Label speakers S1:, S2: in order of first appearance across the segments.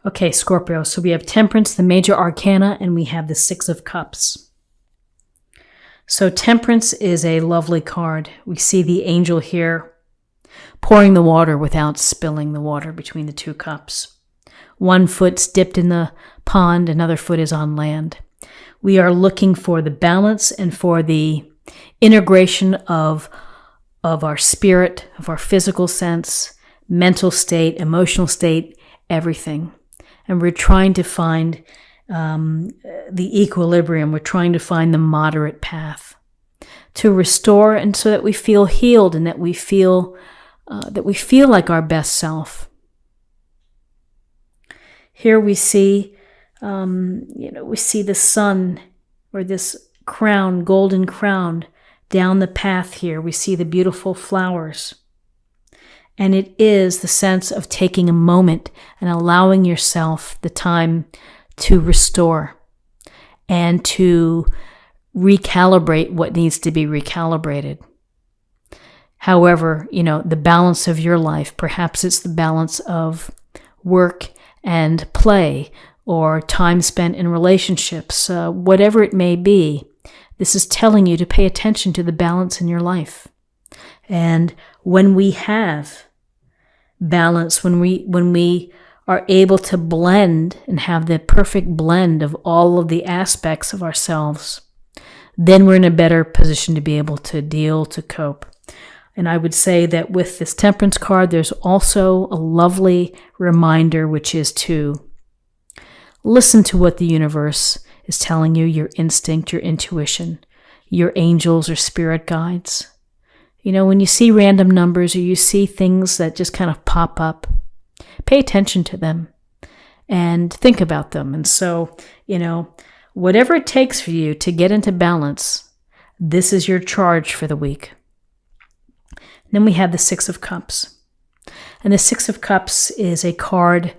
S1: Okay, Scorpio. So we have Temperance, the major arcana, and we have the Six of Cups. So Temperance is a lovely card. We see the angel here pouring the water without spilling the water between the two cups. One foot's dipped in the pond, another foot is on land. We are looking for the balance and for the integration of our spirit, of our physical sense, mental state, emotional state, everything. And we're trying to find the equilibrium. We're trying to find the moderate path to restore, and so that we feel healed and that we feel like our best self. Here we see, we see the sun, or this crown, golden crown, down the path here. We see the beautiful flowers. And it is the sense of taking a moment and allowing yourself the time to restore and to recalibrate what needs to be recalibrated. However, the balance of your life, perhaps it's the balance of work and play or time spent in relationships, whatever it may be, this is telling you to pay attention to the balance in your life. And when we have balance, when we are able to blend and have the perfect blend of all of the aspects of ourselves, then we're in a better position to be able to deal, to cope. And I would say that with this Temperance card, there's also a lovely reminder, which is to listen to what the universe is telling you, your instinct, your intuition, your angels or spirit guides. When you see random numbers or you see things that just kind of pop up, pay attention to them and think about them. And so, whatever it takes for you to get into balance, this is your charge for the week. Then we have the Six of Cups. And the Six of Cups is a card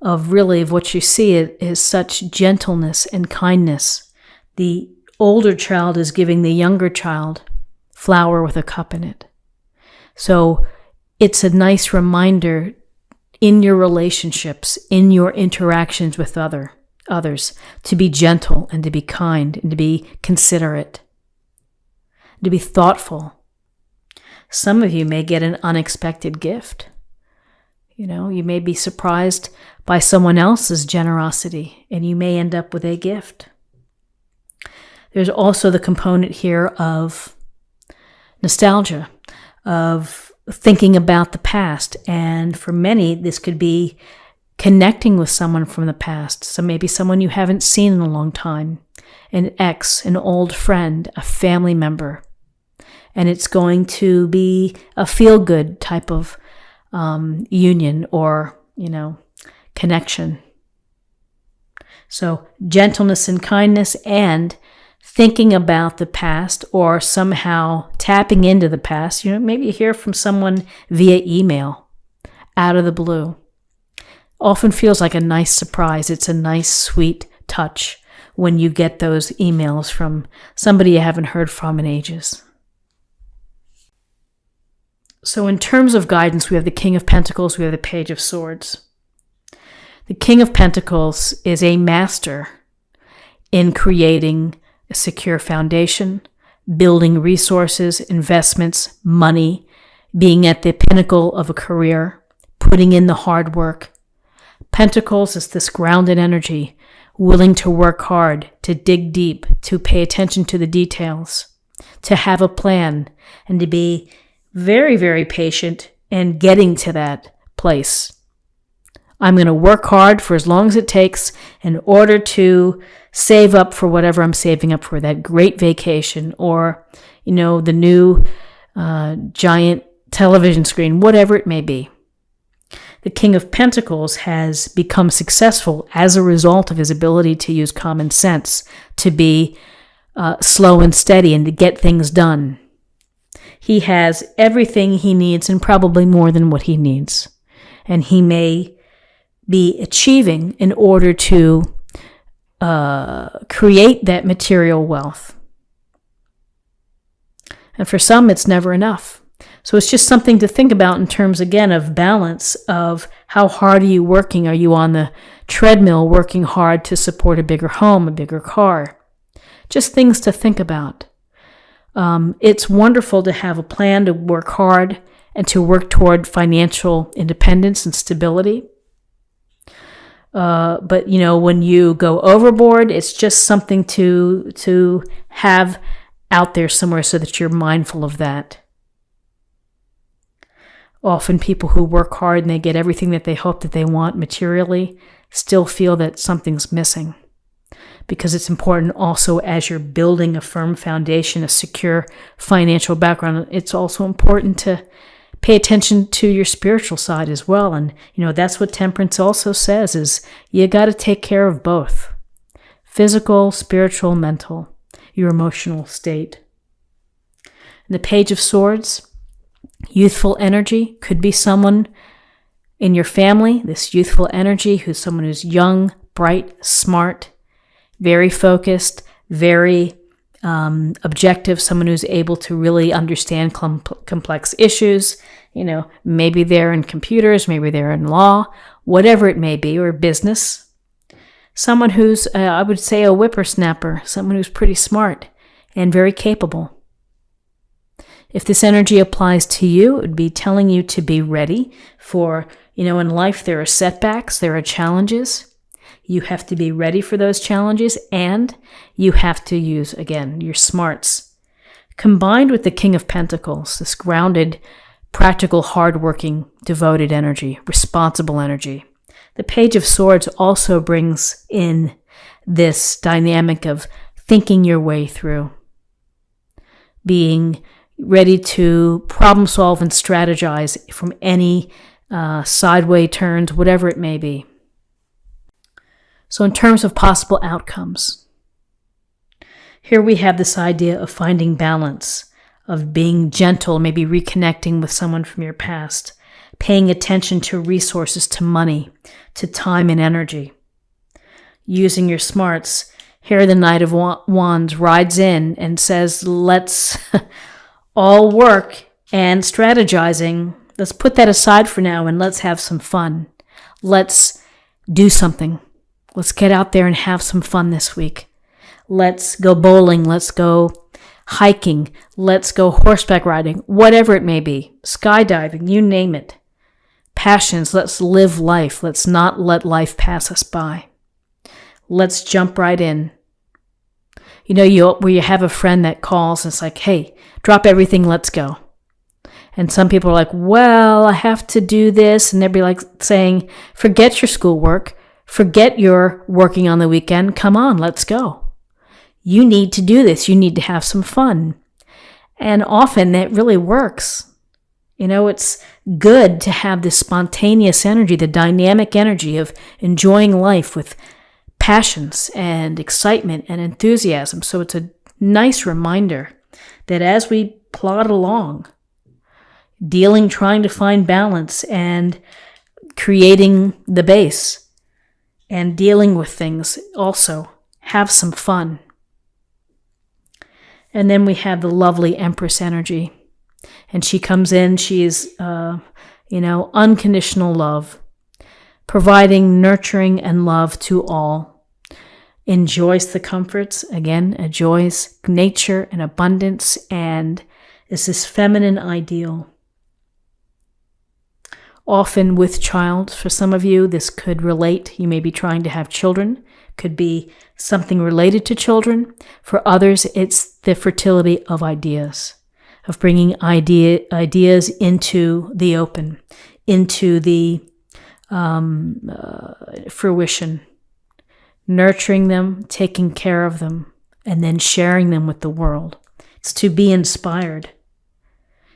S1: of what you see is such gentleness and kindness. The older child is giving the younger child flower with a cup in it. So it's a nice reminder in your relationships, in your interactions with others, to be gentle and to be kind and to be considerate, to be thoughtful. Some of you may get an unexpected gift. You may be surprised by someone else's generosity, and you may end up with a gift. There's also the component here of nostalgia, of thinking about the past. And for many, this could be connecting with someone from the past. So maybe someone you haven't seen in a long time, an ex, an old friend, a family member. And it's going to be a feel-good type of union or, connection. So gentleness and kindness and thinking about the past or somehow tapping into the past. Maybe you hear from someone via email out of the blue. Often feels like a nice surprise. It's a nice, sweet touch when you get those emails from somebody you haven't heard from in ages. So in terms of guidance, we have the King of Pentacles, we have the Page of Swords. The King of Pentacles is a master in creating a secure foundation, building resources, investments, money, being at the pinnacle of a career, putting in the hard work. Pentacles is this grounded energy, willing to work hard, to dig deep, to pay attention to the details, to have a plan, and to be very, very patient in getting to that place. I'm going to work hard for as long as it takes in order to save up for whatever I'm saving up for, that great vacation or, the new giant television screen, whatever it may be. The King of Pentacles has become successful as a result of his ability to use common sense, to be slow and steady and to get things done. He has everything he needs and probably more than what he needs. And he may be achieving in order to create that material wealth. And for some, it's never enough. So it's just something to think about in terms, again, of balance, of how hard are you working? Are you on the treadmill working hard to support a bigger home, a bigger car? Just things to think about. It's wonderful to have a plan to work hard and to work toward financial independence and stability. But when you go overboard, it's just something to have out there somewhere so that you're mindful of that. Often people who work hard and they get everything that they hope that they want materially still feel that something's missing. Because it's important also, as you're building a firm foundation, a secure financial background, it's also important to pay attention to your spiritual side as well. And, that's what temperance also says, is you got to take care of both. Physical, spiritual, mental, your emotional state. And the Page of Swords, youthful energy, could be someone in your family, this youthful energy, who's someone who's young, bright, smart, very focused, very objective, someone who's able to really understand complex issues. Maybe they're in computers, maybe they're in law, whatever it may be, or business. Someone who's, I would say, a whippersnapper, someone who's pretty smart and very capable. If this energy applies to you, it would be telling you to be ready for, in life there are setbacks, there are challenges. You have to be ready for those challenges, and you have to use, again, your smarts. Combined with the King of Pentacles, this grounded, practical, hardworking, devoted energy, responsible energy. The Page of Swords also brings in this dynamic of thinking your way through, being ready to problem solve and strategize from any sideway turns, whatever it may be. So in terms of possible outcomes, here we have this idea of finding balance, of being gentle, maybe reconnecting with someone from your past, paying attention to resources, to money, to time and energy, using your smarts. Here the Knight of Wands rides in and says, let's all work and strategizing. Let's put that aside for now and let's have some fun. Let's do something. Let's get out there and have some fun this week. Let's go bowling. Let's go hiking. Let's go horseback riding. Whatever it may be. Skydiving, you name it. Passions, let's live life. Let's not let life pass us by. Let's jump right in. Where you have a friend that calls and it's like, hey, drop everything, let's go. And some people are like, well, I have to do this. And they'd be like saying, forget your schoolwork. Forget your working on the weekend. Come on, let's go. You need to do this. You need to have some fun. And often that really works. It's good to have this spontaneous energy, the dynamic energy of enjoying life with passions and excitement and enthusiasm. So it's a nice reminder that as we plod along, trying to find balance and creating the base, and dealing with things, also have some fun. And then we have the lovely Empress energy. And she comes in, she is, unconditional love, providing nurturing and love to all. Enjoys the comforts, again, enjoys nature and abundance, and is this feminine ideal. Often with child, for some of you, this could relate. You may be trying to have children. Could be something related to children. For others, it's the fertility of ideas, of bringing ideas into the open, into the fruition, nurturing them, taking care of them, and then sharing them with the world. It's to be inspired.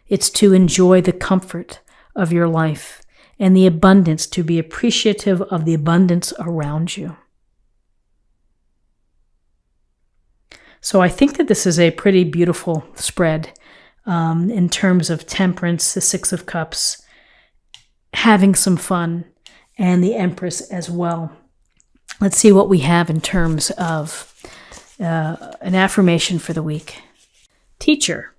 S1: It's to enjoy the comfort of your life and the abundance, to be appreciative of the abundance around you. So I think that this is a pretty beautiful spread in terms of temperance, the Six of Cups, having some fun, and the Empress as well. Let's see what we have in terms of an affirmation for the week. Teacher.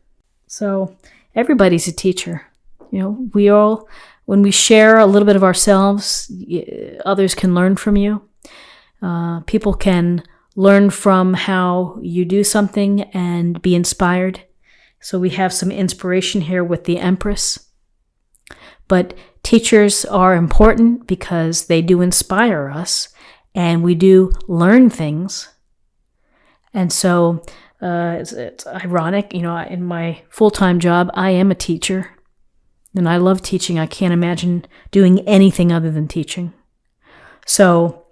S1: So everybody's a teacher. We all, when we share a little bit of ourselves, others can learn from you. People can learn from how you do something and be inspired. So we have some inspiration here with the Empress. But teachers are important because they do inspire us, and we do learn things. And so it's ironic, in my full-time job, I am a teacher, and I love teaching. I can't imagine doing anything other than teaching. So,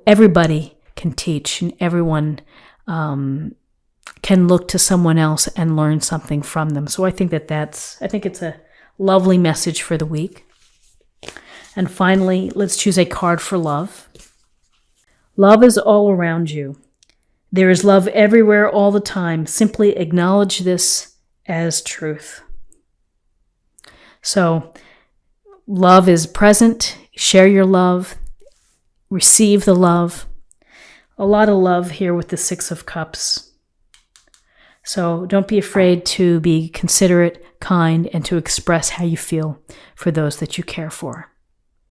S1: everybody can teach, and everyone can look to someone else and learn something from them. So I think it's a lovely message for the week. And finally, let's choose a card for love. Love is all around you. There is love everywhere all the time. Simply acknowledge this as truth. So, love is present. Share your love. Receive the love. A lot of love here with the Six of Cups. So don't be afraid to be considerate, kind, and to express how you feel for those that you care for.